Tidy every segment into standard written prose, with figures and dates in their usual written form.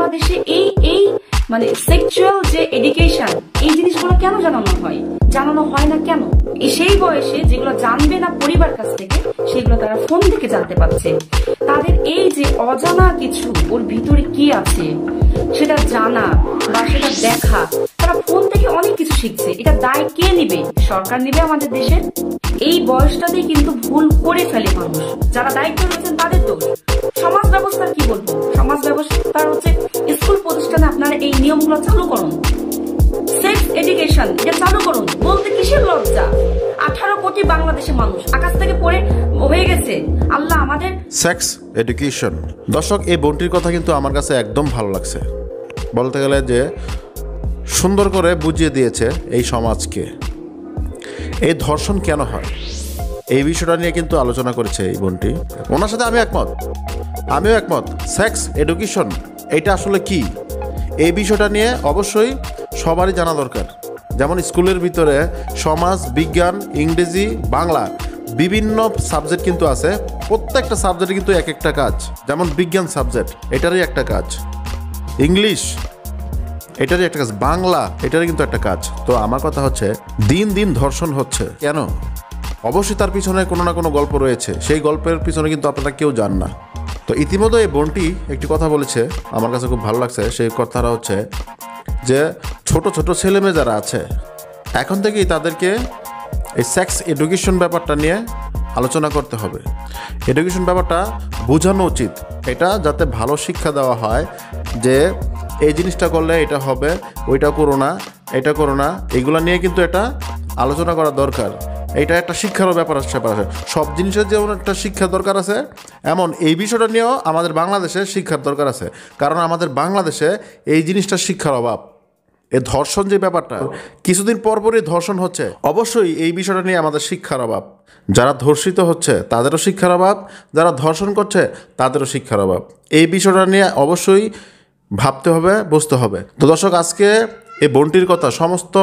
বাংলাদেশে এই এই মানে সেক্সুয়াল যে এডুকেশন, এই জিনিসগুলো কেন জানানো হয় না কেন? সেই বয়সে যেগুলো জানবে না পরিবার কাছ থেকে, সেগুলো তারা ফোন থেকে জানতে পারছে। তাদের এই যে অজানা কিছু, ওর ভিতরে কি আছে সেটা জানা বা সেটা দেখা, তারা ফোন থেকে অনেক কিছু শিখছে। এটা দায় কে নিবে? সরকার নিবে আমাদের দেশের? এই বয়সটাতেই কিন্তু ভুল করে ফেলে মানুষ। যারা দায়িত্ব রয়েছেন তাদের দোষ। সমাজ ব্যবস্থার কি বলবো? সমাজ ব্যবস্থার হচ্ছে স্কুল প্রতিষ্ঠানে আপনারা এই নিয়মগুলো চালু করুন। সেক্স এডুকেশন এটা চালু করুন। বলতে কিসের লজ্জা? 18 কোটি বাংলাদেশের মানুষ আকাশ থেকে পড়ে হয়ে গেছে। আল্লাহ আমাদের সেক্স এডুকেশন। দর্শক, এই বোনটির কথা কিন্তু আমার কাছে একদম ভালো লাগছে। বলতে গেলে যে সুন্দর করে বুঝিয়ে দিয়েছে এই সমাজকে এই ধর্ষণ কেন হয়, এই বিষয়টা নিয়ে কিন্তু আলোচনা করেছে এই বোনটি। ওনার সাথে আমিও একমত। সেক্স এডুকেশন এটা আসলে কি, এই বিষয়টা নিয়ে অবশ্যই সবারই জানা দরকার। যেমন স্কুলের ভিতরে সমাজ, বিজ্ঞান, ইংরেজি, বাংলা বিভিন্ন সাবজেক্ট কিন্তু আছে। প্রত্যেকটা সাবজেক্টে কিন্তু এক একটা কাজ। যেমন বিজ্ঞান সাবজেক্ট, এটারই একটা কাজ। ইংলিশ এটারই একটা কাজ। বাংলা এটারই কিন্তু একটা কাজ। তো আমার কথা হচ্ছে, দিন দিন ধর্ষণ হচ্ছে কেন? অবশ্যই তার পিছনে কোনো না কোনো গল্প রয়েছে। সেই গল্পের পিছনে কিন্তু আপনারা কেউ জান না। তো ইতিমধ্যে এই বোনটি একটি কথা বলেছে, আমার কাছে খুব ভালো লাগছে। সেই কথাটা হচ্ছে যে ছোট ছোট ছেলেমেয়ে যারা আছে, এখন থেকেই তাদেরকে এই সেক্স এডুকেশন ব্যাপারটা নিয়ে আলোচনা করতে হবে। এডুকেশন ব্যাপারটা বোঝানো উচিত, এটা যাতে ভালো শিক্ষা দেওয়া হয় যে এই জিনিসটা করলে এটা হবে, ওইটা করো না, এটা করো না। এগুলো নিয়ে কিন্তু এটা আলোচনা করা দরকার। এটা একটা শিক্ষারও ব্যাপার আছে। সব জিনিসের যেমন একটা শিক্ষার দরকার আছে, এমন এই বিষয়টা নিয়েও আমাদের বাংলাদেশে শিক্ষার দরকার আছে। কারণ আমাদের বাংলাদেশে এই জিনিসটা শিক্ষার অভাব। এই ধর্ষণ যে ব্যাপারটা, কিছুদিন পরপরই ধর্ষণ হচ্ছে, অবশ্যই এই বিষয়টা নিয়ে আমাদের শিক্ষার অভাব। যারা ধর্ষিত হচ্ছে তাদেরও শিক্ষার অভাব, যারা ধর্ষণ করছে তাদেরও শিক্ষার অভাব। এই বিষয়টা নিয়ে অবশ্যই ভাবতে হবে, বুঝতে হবে। তো দর্শক, আজকে এই বোনটির কথা সমস্ত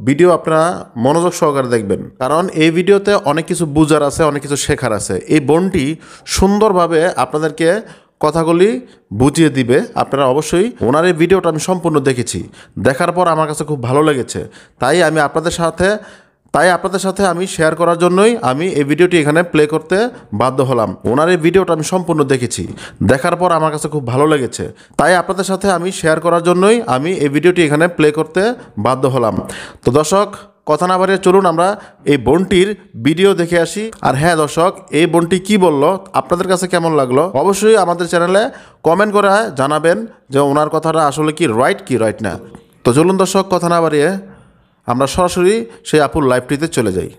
ভিডিও আপনারা মনোযোগ সহকারে দেখবেন, কারণ এই ভিডিওতে অনেক কিছু বুঝার আছে, অনেক কিছু শেখার আছে। এই বোনটি সুন্দরভাবে আপনাদেরকে কথাগুলি বুঝিয়ে দিবে। আপনারা অবশ্যই, ওনার এই ভিডিওটা আমি সম্পূর্ণ দেখেছি, দেখার পর আমার কাছে খুব ভালো লেগেছে। তাই আপনাদের সাথে আমি শেয়ার করার জন্যই আমি এই ভিডিওটি এখানে প্লে করতে বাধ্য হলাম। ওনার এই ভিডিওটা আমি সম্পূর্ণ দেখেছি, দেখার পর আমার কাছে খুব ভালো লেগেছে। তাই আপনাদের সাথে আমি শেয়ার করার জন্যই আমি এই ভিডিওটি এখানে প্লে করতে বাধ্য হলাম। তো দর্শক, কথা না বাড়িয়ে চলুন আমরা এই বোনটির ভিডিও দেখে আসি। আর হ্যাঁ দর্শক, এই বোনটি কি বলল, আপনাদের কাছে কেমন লাগলো অবশ্যই আমাদের চ্যানেলে কমেন্ট করে জানাবেন যে ওনার কথাটা আসলে কি রাইট না। তো চলুন দর্শক, কথা না বাড়িয়ে আমরা সরাসরি সেই আপুর লাইভটিতে চলে যাই।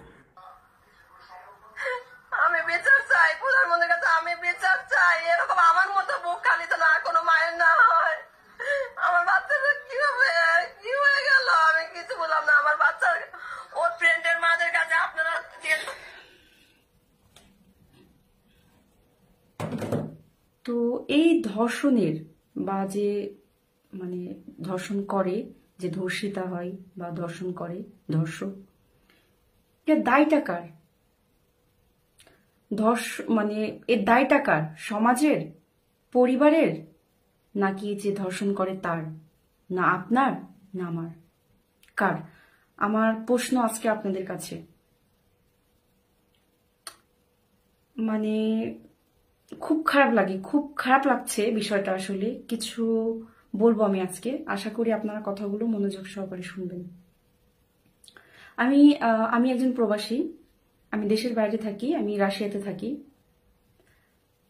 আমি বিচার চাই, প্রধানমন্ত্রীর কাছে আমি বিচার চাই। এরকম আমার মতো বুক খালি তো না কোনো মায়ের না হয়। আমার বাচ্চাটা কি হবে, কি হয়ে গেল আমি কিছু বললাম না। আমার বাচ্চার ওর ফ্রেন্ডের মাদের কাছে আপনারা তো এই ধর্ষণের বা যে মানে ধর্ষণ করে, যে ধর্ষিতা হয় বা ধর্ষণ করে ধর্ষক, এর দায়টা কার? মানে এর দায়টা কার? সমাজের, পরিবারের, নাকি যে ধর্ষণ করে তার? না আপনার, না আমার, কার? আমার প্রশ্ন আজকে আপনাদের কাছে। মানে খুব খারাপ লাগছে বিষয়টা। আসলে কিছু বলবো আমি আজকে, আশা করি আপনারা কথাগুলো মনোযোগ সহকারে শুনবেন। আমি একজন প্রবাসী, আমি দেশের বাইরে থাকি, আমি রাশিয়াতে থাকি।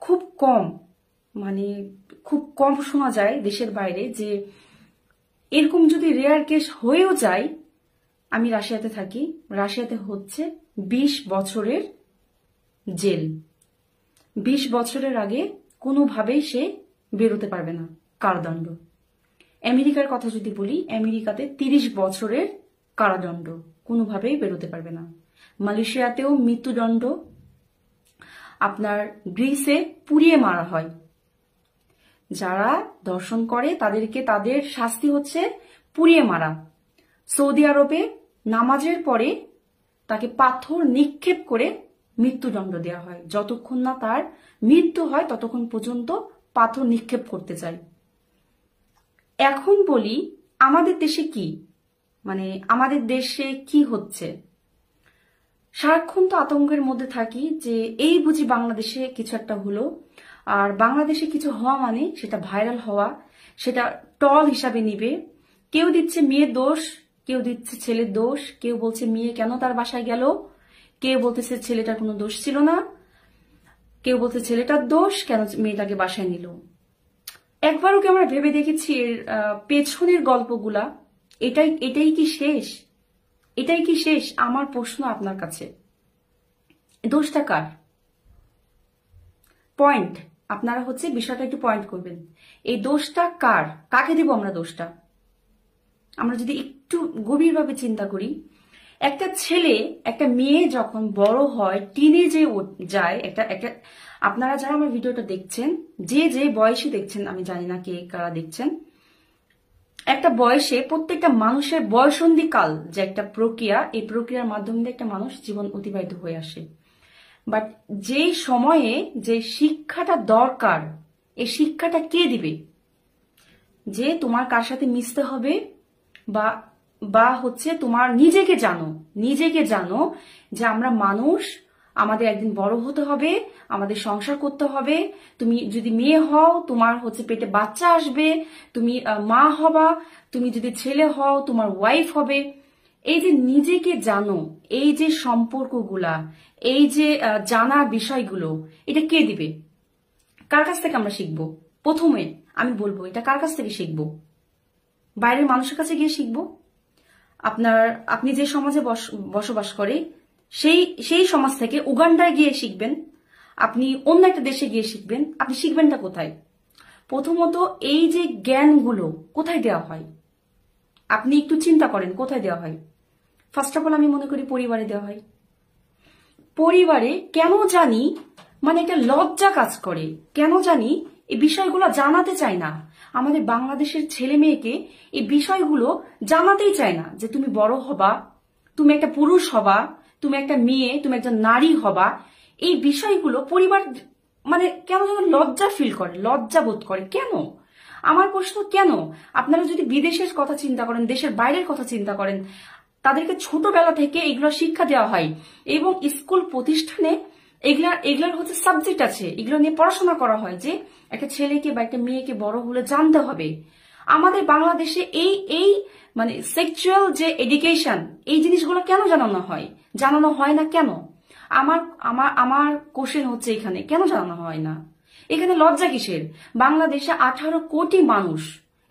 খুব কম শোনা যায় দেশের বাইরে যে এরকম যদি রেয়ার কেস হয়েও যায়। আমি রাশিয়াতে থাকি, রাশিয়াতে হচ্ছে 20 বছরের জেল। 20 বছরের আগে কোনোভাবেই সে বেরোতে পারবে না, কারাদণ্ড। আমেরিকার কথা যদি বলি, আমেরিকাতে 30 বছরের কারাদণ্ড, কোনোভাবেই বেরোতে পারবে না। মালয়েশিয়াতেও মৃত্যুদণ্ড। আপনার গ্রিসে পুড়িয়ে মারা হয়। যারা ধর্ষণ করে তাদেরকে, তাদের শাস্তি হচ্ছে পুড়িয়ে মারা। সৌদি আরবে নামাজের পরে তাকে পাথর নিক্ষেপ করে মৃত্যুদণ্ড দেওয়া হয়। যতক্ষণ না তার মৃত্যু হয় ততক্ষণ পর্যন্ত পাথর নিক্ষেপ করতে চায়। এখন বলি আমাদের দেশে কি, মানে আমাদের দেশে কি হচ্ছে। সারাক্ষণ তো আতঙ্কের মধ্যে থাকি যে এই বুঝি বাংলাদেশে কিছু একটা হলো, আর বাংলাদেশে কিছু হওয়া মানে সেটা ভাইরাল হওয়া, সেটা টল হিসাবে নিবে। কেউ দিচ্ছে মেয়ের দোষ, কেউ দিচ্ছে ছেলের দোষ, কেউ বলছে মেয়ে কেন তার বাসায় গেল, কেউ বলতেছে ছেলেটার কোনো দোষ ছিল না, কেউ বলছে ছেলেটার দোষ কেন মেয়েটাকে বাসায় নিল। একবারও কি আমরা ভেবে দেখেছি এর পেছনের গল্পগুলা? এটাই কি শেষ? এটাই কি শেষ? আমার প্রশ্ন আপনার কাছে, দোষটা কার? পয়েন্ট, আপনারা হচ্ছে বিষয়টা একটু পয়েন্ট করবেন। এই দোষটা কার? কাকে দিব আমরা দোষটা? আমরা যদি একটু গভীরভাবে চিন্তা করি, একটা ছেলে একটা মেয়ে যখন বড় হয়, টিনেজে যায়, একটা আপনারা যারা আমার ভিডিওটা দেখছেন, যে বয়সে দেখছেন আমি জানি না কে কারা দেখছেন, একটা বয়সে প্রত্যেকটা মানুষের বয়সন্ধি কাল যে একটা প্রক্রিয়া, এই প্রক্রিয়ার মাধ্যমে দিয়ে একটা মানুষ জীবন অতিবাহিত হয়ে আসে। বাট যে সময়ে যে শিক্ষাটা দরকার, এই শিক্ষাটা কে দিবে? যে তোমার কার সাথে মিশতে হবে, বা হচ্ছে তোমার নিজেকে জানো যে আমরা মানুষ, আমাদের একদিন বড় হতে হবে, আমাদের সংসার করতে হবে। তুমি যদি মেয়ে হও তোমার হচ্ছে পেটে বাচ্চা আসবে, তুমি মা হবা, তুমি যদি ছেলে হও তোমার ওয়াইফ হবে। এই যে নিজেকে জানো, এই যে সম্পর্কগুলা, এই যে জানার বিষয়গুলো, এটা কে দিবে? কার কাছ থেকে আমরা শিখবো? প্রথমে আমি বলবো এটা কার কাছ থেকে শিখবো? বাইরের মানুষের কাছে গিয়ে শিখবো? আপনি যে সমাজে বসবাস করে সেই সমাজ থেকে উগান্ডায় গিয়ে শিখবেন, আপনি অন্য একটা দেশে গিয়ে শিখবেন। আপনি শিখবেনটা কোথায়? প্রথমত এই যে জ্ঞানগুলো কোথায় দেওয়া হয়? আপনি একটু চিন্তা করেন কোথায় দেওয়া হয়। ফার্স্ট অফ অল আমি মনে করি পরিবারে দেওয়া হয়। পরিবারে কেন জানি মানে একটা লজ্জা কাজ করে, কেন জানি এই বিষয়গুলো জানাতে চায় না। আমাদের বাংলাদেশের ছেলে মেয়েকে এই বিষয়গুলো জানাতেই চায় না, যে তুমি বড় হবা, তুমি একটা পুরুষ হবা, তুমি একটা মেয়ে, তুমি একজন নারী হবা। এই বিষয়গুলো পরিবার মানে কেন যেন লজ্জা ফিল করে, লজ্জা বোধ করে। কেন? আমার প্রশ্ন কেন? আপনারা যদি বিদেশের কথা চিন্তা করেন, দেশের বাইরের কথা চিন্তা করেন, তাদেরকে ছোটবেলা থেকে এগুলো শিক্ষা দেওয়া হয় এবং স্কুল প্রতিষ্ঠানে এগুলার হচ্ছে সাবজেক্ট আছে, এগুলো নিয়ে পড়াশোনা করা হয় যে একটা ছেলেকে বা একটা মেয়েকে বড় হলে জানতে হবে। আমাদের বাংলাদেশে এই মানে সেক্সুয়াল যে এডুকেশন, এই জিনিসগুলো কেন জানানো হয় না কেন? আমার কোশ্চেন হচ্ছে এখানে কেন জানানো হয় না? এখানে লজ্জা কিসের? বাংলাদেশে 18 কোটি মানুষ,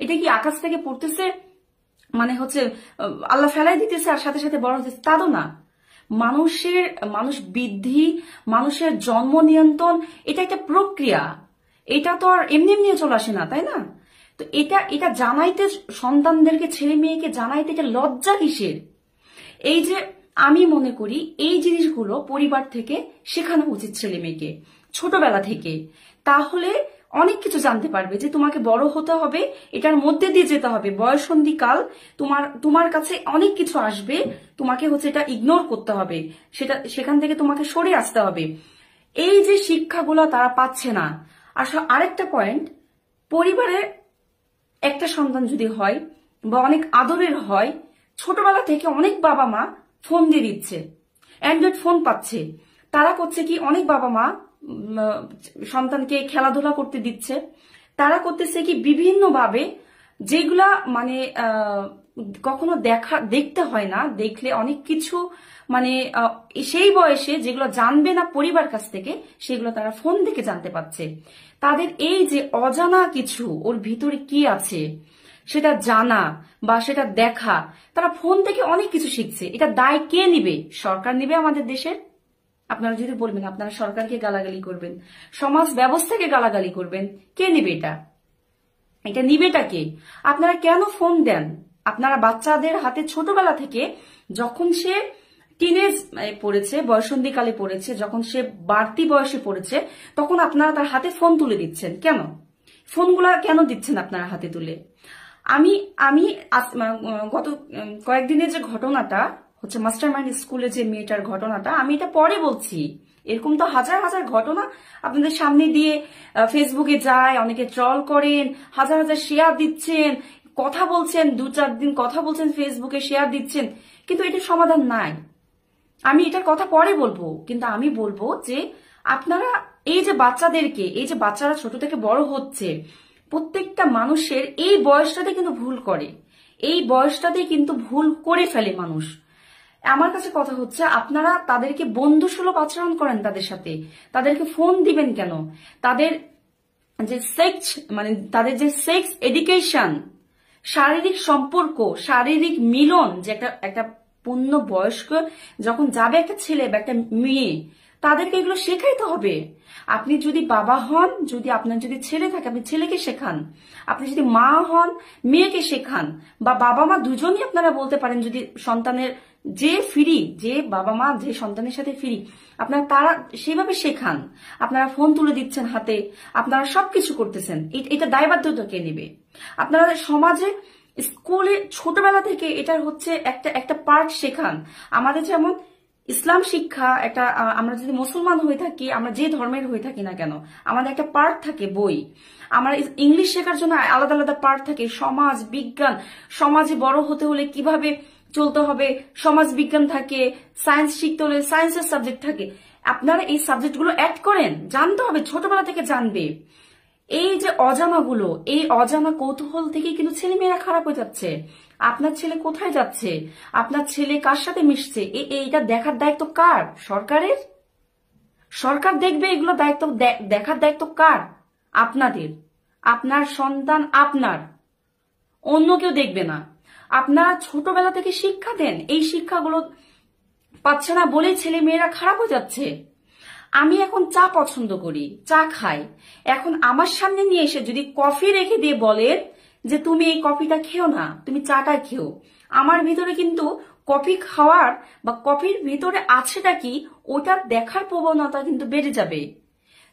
এটা কি আকাশ থেকে পড়তেছে মানে হচ্ছে আল্লাহ ফেলাই দিতেছে আর সাথে সাথে বড় হতেছে? তা তো না। মানুষ বৃদ্ধি, মানুষের জন্ম নিয়ন্ত্রণ, এটা একটা প্রক্রিয়া। এটা তো আর এমনি এমনি চলে আসে না, তাই না? তো এটা জানাইতে, সন্তানদেরকে ছেলে মেয়েকে জানাইতে এটা লজ্জা কিসের? এই যে আমি মনে করি এই জিনিসগুলো পরিবার থেকে শেখানো উচিত ছেলে মেয়েকে ছোটবেলা থেকে। তাহলে অনেক কিছু জানতে পারবে যে তোমাকে বড় হতে হবে, এটার মধ্যে দিয়ে যেতে হবে। বয়সন্ধিকাল তোমার কাছে অনেক কিছু আসবে, তোমাকে হচ্ছে এটা ইগনোর করতে হবে, সেখান থেকে তোমাকে সরে আসতে হবে। এই যে শিক্ষাগুলো তারা পাচ্ছে না। আর আরেকটা পয়েন্ট, পরিবারের একটা সন্তান যদি হয় বা অনেক আদরের হয়, ছোটবেলা থেকে অনেক বাবা মা ফোন দিয়ে দিচ্ছে, অ্যান্ড্রয়েড ফোন পাচ্ছে। তারা করছে কি, অনেক বাবা মা সন্তানকে খেলাধুলা করতে দিচ্ছে, তারা করতেছে কি বিভিন্ন ভাবে যেগুলা মানে কখনো দেখতে হয় না, দেখলে অনেক কিছু মানে সেই বয়সে যেগুলো জানবে না পরিবার কাছ থেকে, সেগুলো তারা ফোন থেকে জানতে পারছে। তাদের এই যে অজানা কিছু ওর ভিতরে কি আছে সেটা জানা বা সেটা দেখা, তারা ফোন থেকে অনেক কিছু শিখছে। এটা দায় কে নিবে? সরকার নিবে আমাদের দেশের? আপনারা যদি বলবেন আপনারা সরকারকে গালাগালি করবেন, সমাজ ব্যবস্থাকে গালাগালি করবেন, কে নিবে এটা নিবেটা কে? আপনারা কেন ফোন দেন? আপনারা বাচ্চাদের হাতে ছোটবেলা থেকে, যখন সে টিনেজ পড়েছে, বয়সন্ধিকালে পড়েছে, যখন সে বাড়তি বয়সে পড়েছে, তখন আপনারা তার হাতে ফোন তুলে দিচ্ছেন। কেন ফোনগুলা কেন দিচ্ছেন আপনারা হাতে তুলে? আমি গত কয়েকদিনের যে ঘটনাটা হচ্ছে মাস্টারমাইন্ড স্কুলে যে মেয়েটার ঘটনাটা, আমি এটা পরে বলছি। এরকম তো হাজার হাজার ঘটনা আপনাদের সামনে দিয়ে ফেসবুকে যায়, অনেকে ট্রল করেন, হাজার হাজার শেয়ার দিচ্ছেন, কথা বলছেন, 2-4 দিন কথা বলছেন, ফেসবুকে শেয়ার দিচ্ছেন, কিন্তু এটার সমাধান নাই। আমি এটার কথা পরে বলবো, কিন্তু আমি বলবো যে আপনারা এই যে বাচ্চাদেরকে, এই যে বাচ্চারা ছোট থেকে বড় হচ্ছে, প্রত্যেকটা মানুষের এই বয়সটাতে কিন্তু ভুল করে, এই বয়সটাতে কিন্তু ভুল করে ফেলে মানুষ। আমার কাছে কথা হচ্ছে, আপনারা তাদেরকে বন্ধুসুলভ আচরণ করেন তাদের সাথে, তাদেরকে ফোন দিবেন কেন? তাদের যে সেক্স, মানে তাদের যে সেক্স এডুকেশন, শারীরিক সম্পর্ক, শারীরিক মিলন, যে একটা পূর্ণ বয়স্ক যখন যাবে একটা ছেলে বা একটা মেয়ে, তাদেরকে এগুলো শেখাইতে হবে। আপনি যদি বাবা হন, যদি আপনার যদি ছেলে থাকে, আপনি ছেলেকে শেখান। আপনি যদি মা হন, মেয়েকে শেখান। বা বাবা মা দুজনই আপনারা বলতে পারেন, যদি সন্তানের যে ফ্রি, যে বাবা মা যে সন্তানের সাথে ফ্রি, আপনারা তারা সেভাবে শেখান। আপনারা ফোন তুলে দিচ্ছেন হাতে, আপনারা সবকিছু করতেছেন, এটা দায়বদ্ধতা কে নেবে? আপনারা সমাজে, স্কুলে ছোটবেলা থেকে এটার হচ্ছে একটা পার্ট শেখান। আমাদের যেমন ইসলাম শিক্ষা একটা, আমরা যদি মুসলমান হয়ে থাকি, আমরা যে ধর্মের হয়ে থাকি না কেন, আমাদের একটা পার্ট থাকে বই। আমার ইংলিশ শেখার জন্য আলাদা আলাদা পার্ট থাকে। সমাজ বিজ্ঞান, সমাজে বড় হতে হলে কিভাবে চলতে হবে, সমাজ বিজ্ঞান থাকে। সায়েন্স শিখতে হলে সায়েন্সের সাবজেক্ট থাকে। আপনারা এই সাবজেক্টগুলো অ্যাড করেন, জানতে হবে, ছোটবেলা থেকে জানবে। এই যে অজানাগুলো, এই অজানা কৌতূহল থেকে কিন্তু ছেলে মেয়েরা খারাপ হয়ে যাচ্ছে। আপনার ছেলে কোথায় যাচ্ছে, আপনার ছেলে কার সাথে মিশছে, এইটা দেখার দায়িত্ব কার? সরকারের। সরকার দেখবে, এগুলো দায়িত্ব দেখার দায়িত্ব কার? আপনাদের। আপনার সন্তান আপনার, অন্য কেউ দেখবে না। আপনারা ছোটবেলা থেকে শিক্ষা দেন, এই শিক্ষাগুলো পাচ্ছে না বলেই ছেলে মেয়েরা খারাপ হয়ে যাচ্ছে। আমি এখন চা পছন্দ করি, চা খাই। এখন আমার সামনে নিয়ে এসে যদি কফি রেখে দিয়ে বলেন যে তুমি এই কফিটা খেও না, তুমি চাটা খেও, আমার ভিতরে কিন্তু কফি খাওয়ার বা কফির ভিতরে আছেটা কি ওটা দেখার প্রবণতা কিন্তু বেড়ে যাবে।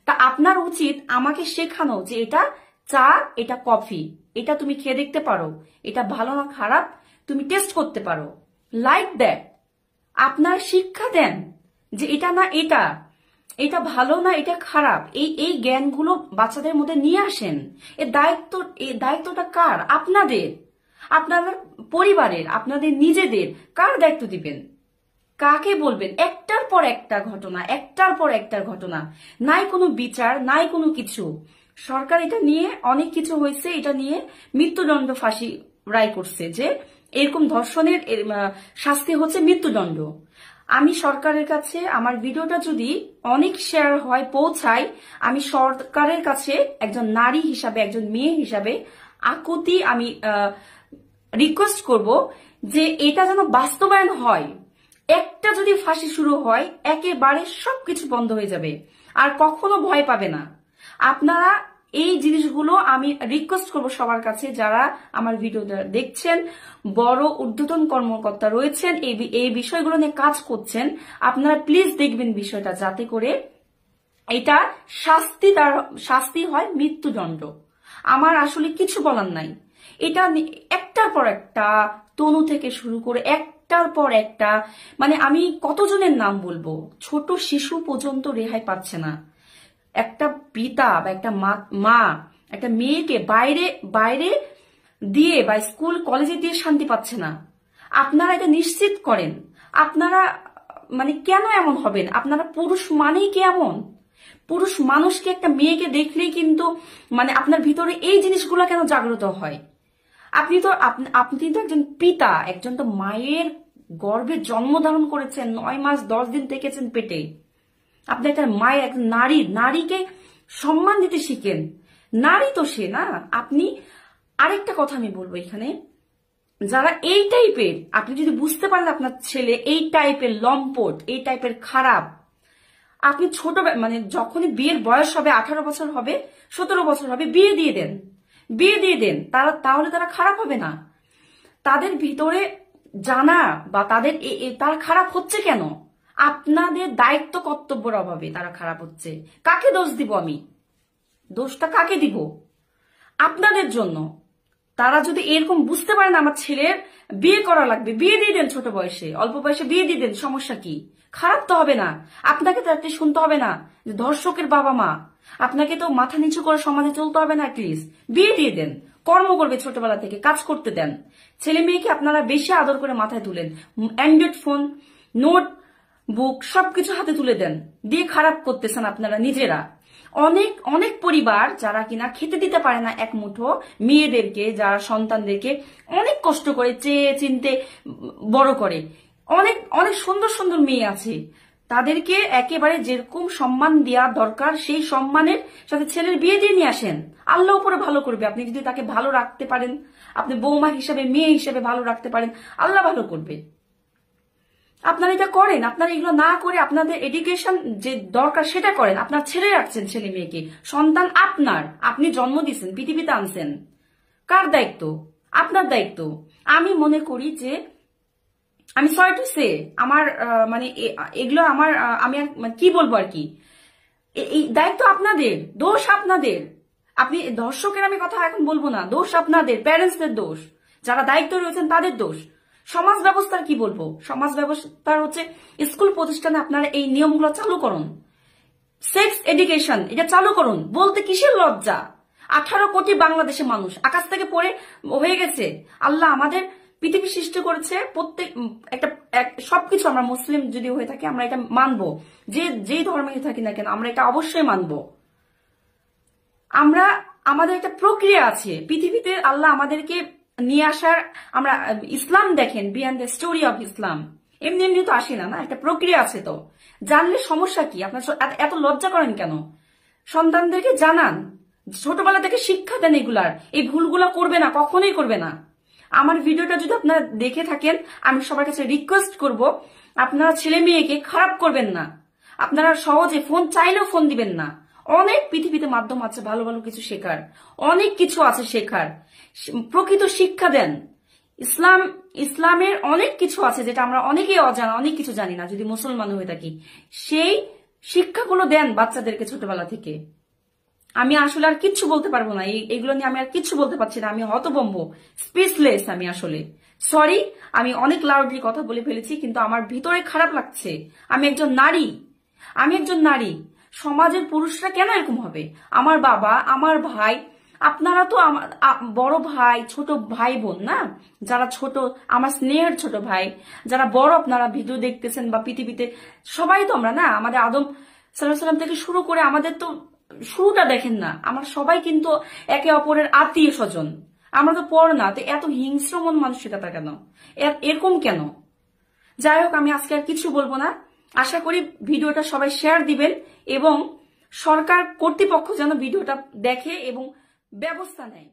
তা আপনার উচিত আমাকে শেখানো যে এটা চা, এটা কফি, এটা তুমি খেয়ে দেখতে পারো, এটা ভালো না খারাপ তুমি টেস্ট করতে পারো, লাইক দ্যাট। আপনার শিক্ষা দেন যে এটা না এটা, এটা ভালো না এটা খারাপ, এই জ্ঞানগুলো বাচ্চাদের মধ্যে নিয়ে আসেন। এই দায়িত্বটা কার? আপনাদের, আপনাদের পরিবারের, আপনাদের নিজেদের। কার দায়িত্ব দিবেন? কাকে বলবেন? একটার পর একটা ঘটনা, একটার পর একটা ঘটনা, নাই কোনো বিচার, নাই কোনো কিছু। সরকার এটা নিয়ে অনেক কিছু হয়েছে, এটা নিয়ে মৃত্যুদণ্ড ফাঁসি রায় করছে যে এরকম ধর্ষণের শাস্তি হচ্ছে মৃত্যুদণ্ড। আমি সরকারের কাছে আমার ভিডিওটা যদি অনেক শেয়ার হয়, পৌঁছায়, আমি সরকারের কাছে একজন নারী হিসাবে, একজন মেয়ে হিসাবে আকুতি আমি রিকোয়েস্ট করব যে এটা যেন বাস্তবায়ন হয়। একটা যদি ফাঁসি শুরু হয়, একেবারে সবকিছু বন্ধ হয়ে যাবে, আর কখনো ভয় পাবে না। আপনারা এই জিনিসগুলো আমি রিকোয়েস্ট করব সবার কাছে, যারা আমার ভিডিওটা দেখছেন, বড় ঊর্ধ্বতন কর্মকর্তা রয়েছেন, এই বিষয়গুলো নিয়ে কাজ করছেন, আপনারা প্লিজ দেখবেন বিষয়টা, যাতে করে এটা শাস্তি হয় মৃত্যুদণ্ড। আমার আসলে কিছু বলার নাই। এটা একটার পর একটা, তনু থেকে শুরু করে একটার পর একটা, মানে আমি কতজনের নাম বলবো, ছোট শিশু পর্যন্ত রেহাই পাচ্ছে না। একটা পিতা বা একটা মা একটা মেয়েকে বাইরে দিয়ে বা স্কুল কলেজে দিয়ে শান্তি পাচ্ছে না। আপনারা এটা নিশ্চিত করেন। আপনারা মানে কেন এমন হবেন? আপনারা পুরুষ মানেই কি এমন? পুরুষ মানুষকে, একটা মেয়েকে দেখলেই কিন্তু মানে আপনার ভিতরে এই জিনিসগুলো কেন জাগ্রত হয়? আপনি তো একজন পিতা, একজন তো মায়ের গর্ভে জন্ম ধারণ করেছেন, 9 মাস 10 দিন থেকেছেন পেটে। আপনি একটা মায়ের, একজন নারীকে সম্মান দিতে শিখেন। নারী তো সে না। আপনি আরেকটা কথা আমি বলবো এখানে, যারা এই টাইপের, আপনি যদি বুঝতে পারেন আপনার ছেলে এই টাইপের লম্পট, এই টাইপের খারাপ, আপনি ছোট মানে যখনই বিয়ের বয়স হবে, 18 বছর হবে, 17 বছর হবে, বিয়ে দিয়ে দেন। তাহলে তারা খারাপ হবে না? তাদের ভিতরে জানা বা তারা খারাপ হচ্ছে কেন? আপনাদের দায়িত্ব কর্তব্যের অভাবে তারা খারাপ হচ্ছে। কাকে দোষ দিব আমি? দোষটা কাকে দিব? আপনাদের জন্য। তারা যদি এরকম বুঝতে পারেন আমার ছেলের বিয়ে করা লাগবে, বিয়ে দিয়ে দেন, ছোট বয়সে, অল্প বয়সে বিয়ে দিয়ে দেন, সমস্যা কি? খারাপ তো হবে না। আপনাকে তো একটা শুনতে হবে না যে ধর্ষকের বাবা মা, আপনাকে তো মাথা নিচু করে সমাজে চলতে হবে না। প্লিজ বিয়ে দিয়ে দেন, কর্ম করবে ছোটবেলা থেকে, কাজ করতে দেন। ছেলে মেয়েকে আপনারা বেশি আদর করে মাথায় তুলেন, অ্যান্ড্রয়েড ফোন, নোট বুক সবকিছু হাতে তুলে দেন, দিয়ে খারাপ করতেছেন আপনারা নিজেরা। অনেক অনেক পরিবার যারা কিনা খেতে দিতে পারে না এক মুঠো মেয়েদেরকে, যারা সন্তানদেরকে অনেক কষ্ট করে চেয়ে চিনতে বড় করে, অনেক অনেক সুন্দর সুন্দর মেয়ে আছে, তাদেরকে একেবারে যেরকম সম্মান দেওয়া দরকার সেই সম্মানের সাথে ছেলের বিয়ে দিয়ে নিয়ে আসেন। আল্লাহ উপরে ভালো করবে। আপনি যদি তাকে ভালো রাখতে পারেন, আপনি বৌমা হিসেবে মেয়ে হিসেবে ভালো রাখতে পারেন, আল্লাহ ভালো করবে। আপনারা এটা করেন, আপনারা এগুলো না করে আপনাদের এডুকেশন যে দরকার সেটা করেন। আপনার ছেলে রাখছেন, ছেলে মেয়েকে, সন্তান আপনার, আপনি জন্ম দিচ্ছেন, পৃথিবীতে আনছেন, কার দায়িত্ব? আপনার দায়িত্ব। আমি মনে করি যে, আমি সরি টু সে, আমার মানে এগুলো আমার, আমি কি বলবো আর কি, এই দায়িত্ব আপনাদের, দোষ আপনাদের। আপনি দর্শকের আমি কথা এখন বলবো না, দোষ আপনাদের, প্যারেন্টসদের দোষ, যারা দায়িত্ব রয়েছেন তাদের দোষ। সমাজ ব্যবস্থার কি বলবো, সমাজ ব্যবস্থার হচ্ছে স্কুল প্রতিষ্ঠানে আপনারা এই নিয়মগুলো চালু করুন। সেক্স এডুকেশন এটা চালু করুন। বলতে কিসের লজ্জা? 18 কোটি বাংলাদেশে মানুষ আকাশ থেকে পড়ে হয়ে গেছে। আল্লাহ আমাদের পৃথিবী সৃষ্টি করেছে, প্রত্যেক একটা সবকিছু, আমরা মুসলিম যদি হয়ে থাকি আমরা এটা মানবো, যেই ধর্মে থাকি না কেন আমরা এটা অবশ্যই মানবো। আমরা, আমাদের একটা প্রক্রিয়া আছে পৃথিবীতে, আল্লাহ আমাদেরকে নিয়ে আসার, আমরা ইসলাম দেখেন, behind the story of Islam, এমনি এমনি তো আসে না, না একটা প্রক্রিয়া আছে। তো জানলে সমস্যা কি? আপনার এত লজ্জা করেন কেন? সন্তানদেরকে জানান, ছোটবেলা থেকে শিক্ষা দেন এগুলার, এই ভুলগুলো করবে না, কখনোই করবে না। আমার ভিডিওটা যদি আপনারা দেখে থাকেন, আমি সবার কাছে রিকোয়েস্ট করব, আপনারা ছেলে মেয়েকে খারাপ করবেন না। আপনারা সহজে ফোন চাইলেও ফোন দিবেন না। অনেক পৃথিবীতে মাধ্যম আছে ভালো ভালো কিছু শেখার, অনেক কিছু আছে শেখার, প্রকৃত শিক্ষা দেন। ইসলামের অনেক কিছু আছে যেটা আমরা অনেকেই অজানা, অনেক কিছু জানি না যদি মুসলমান হয়ে থাকি। সেই শিক্ষাগুলো দেন বাচ্চাদেরকে ছোটবেলা থেকে। আমি আসলে আর কিচ্ছু বলতে পারবো না, এগুলো নিয়ে আমি আর কিচ্ছু বলতে পারছি না। আমি হতভম্ব, স্পিচলেস। আমি আসলে সরি, আমি অনেক লাউডলি কথা বলে ফেলেছি, কিন্তু আমার ভিতরে খারাপ লাগছে। আমি একজন নারী। সমাজের পুরুষরা কেন এরকম হবে? আমার বাবা, আমার ভাই, আপনারা তো বড় ভাই, ছোট ভাই বোন না, যারা ছোট, আমার স্নেহের ছোট ভাই, যারা বড়, আপনারা ভিডিও দেখতেছেন বা পৃথিবীতে সবাই তো আমরা না, আমাদের আদম সাল্লাল্লাহু আলাইহি ওয়াসাল্লাম থেকে শুরু করে আমাদের তো শুরুটা দেখেন না, আমরা সবাই কিন্তু একে অপরের আত্মীয় স্বজন। আমরা তো পর না, তো এত হিংস্র মন মানসিকতা কেন, এরকম কেন? যাই হোক, আমি আজকে আর কিছু বলবো না। আশা করি ভিডিওটা সবাই শেয়ার দিবেন এবং সরকার কর্তৃপক্ষ যেন ভিডিওটা দেখে এবং ব্যবস্থা নেয়।